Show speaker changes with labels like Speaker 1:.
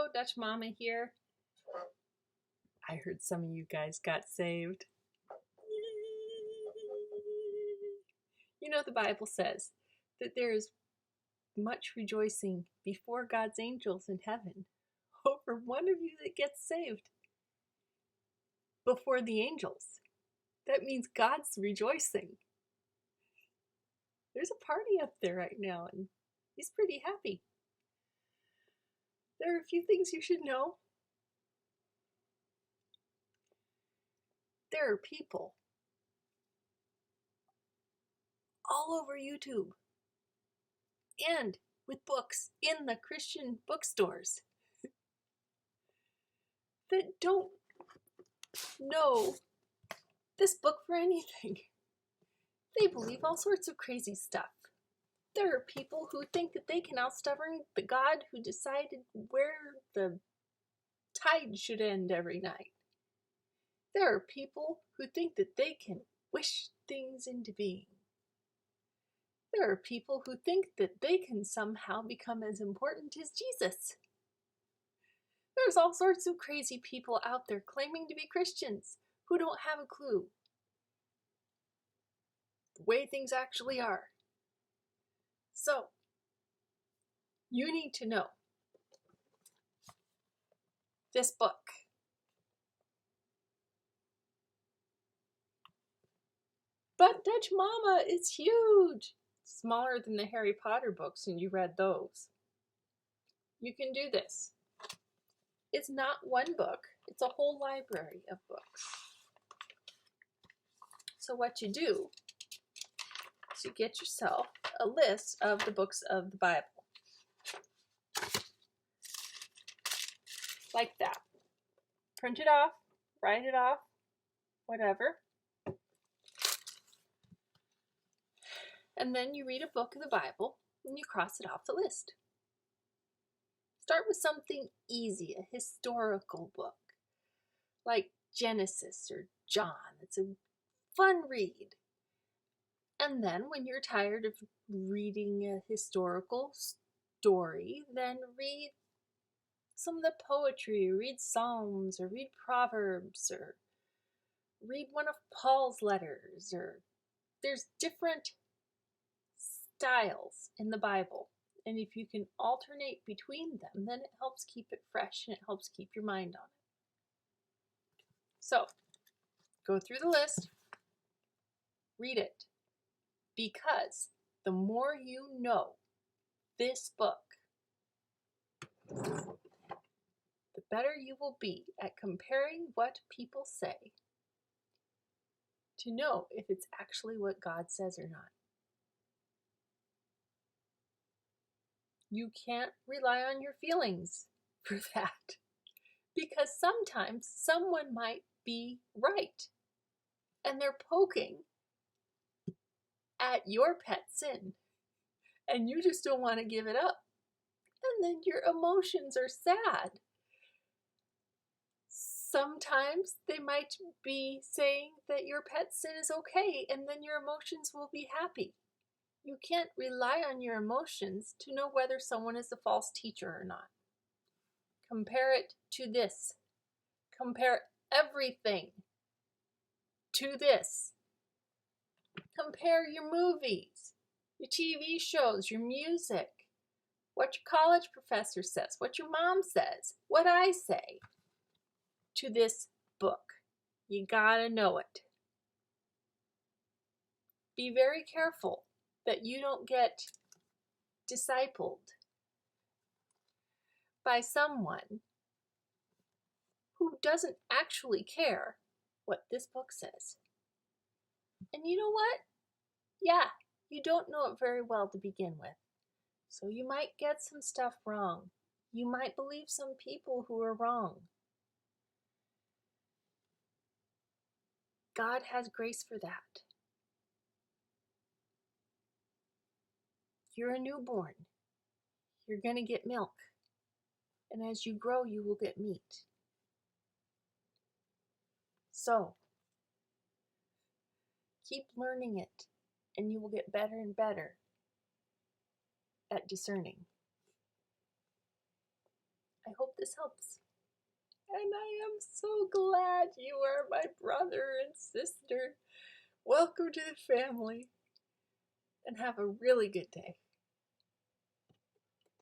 Speaker 1: Hello, Dutch Mama here. I heard some of you guys got saved. You know, the Bible says that there is much rejoicing before God's angels in heaven over one of you that gets saved before the angels. That means God's rejoicing. There's a party up there right now, and he's pretty happy. There are a few things you should know. There are people all over YouTube and with books in the Christian bookstores that don't know this book for anything. They believe all sorts of crazy stuff. There are people who think that they can outstubborn the God who decided where the tide should end every night. There are people who think that they can wish things into being. There are people who think that they can somehow become as important as Jesus. There's all sorts of crazy people out there claiming to be Christians who don't have a clue the way things actually are. So, you need to know this book. But Dutch Mama, it's huge. Smaller than the Harry Potter books, and you read those. You can do this. It's not one book, it's a whole library of books. So what you do is you get yourself a list of the books of the Bible. Like that. Print it off, write it off, whatever. And then you read a book of the Bible and you cross it off the list. Start with something easy, a historical book, like Genesis or John. It's a fun read. And then when you're tired of reading a historical story, then read some of the poetry, read Psalms, or read Proverbs, or read one of Paul's letters, or there's different styles in the Bible. And if you can alternate between them, then it helps keep it fresh and it helps keep your mind on it. So, go through the list, read it, because the more you know this book, the better you will be at comparing what people say to know if it's actually what God says or not. You can't rely on your feelings for that, because sometimes someone might be right and they're poking at your pet sin and you just don't want to give it up, and then your emotions are sad. Sometimes they might be saying that your pet sin is okay, and then your emotions will be happy. You can't rely on your emotions to know whether someone is a false teacher or not. Compare it to this. Compare everything to this. Compare your movies, your TV shows, your music, what your college professor says, what your mom says, what I say, to this book. You gotta know it. Be very careful that you don't get discipled by someone who doesn't actually care what this book says. And you know what? Yeah, you don't know it very well to begin with. So you might get some stuff wrong. You might believe some people who are wrong. God has grace for that. You're a newborn. You're going to get milk. And as you grow, you will get meat. So, keep learning it, and you will get better and better at discerning. I hope this helps. And I am so glad you are my brother and sister. Welcome to the family, and have a really good day.